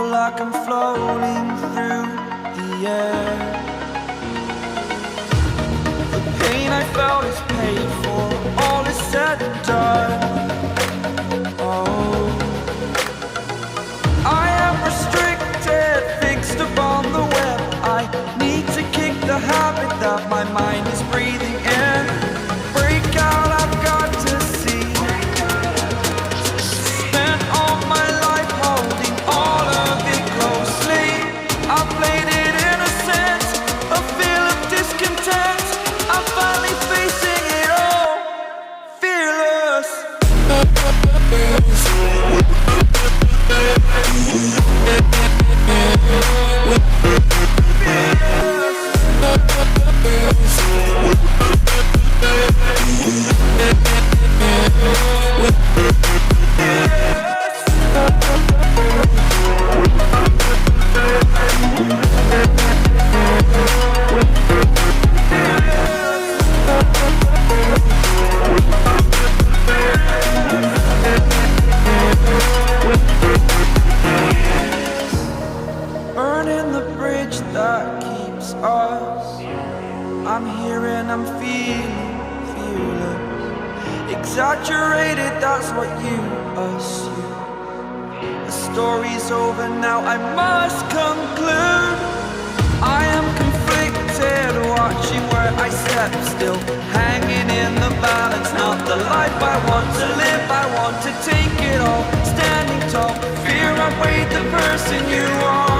like I'm floating through the air. The pain I felt is paid for, all is said and done. Oh, I am restricted, fixed upon the web. I need to kick the habit that my mind is breathing in. Break out, I've got to see. Spent all my life holding all of it closely. I played it innocent, a feel of discontent. I'm finally facing it all, fearless. Burning the bridge that keeps us. I'm here and I'm feeling fearless. Exaggerated, that's what you assume. The story's over now, I must conclude. I am conflicted, watching where I step still, hanging in the balance. Not the life I want to live, I want to take it all. Standing tall, fear I weighed the person you are.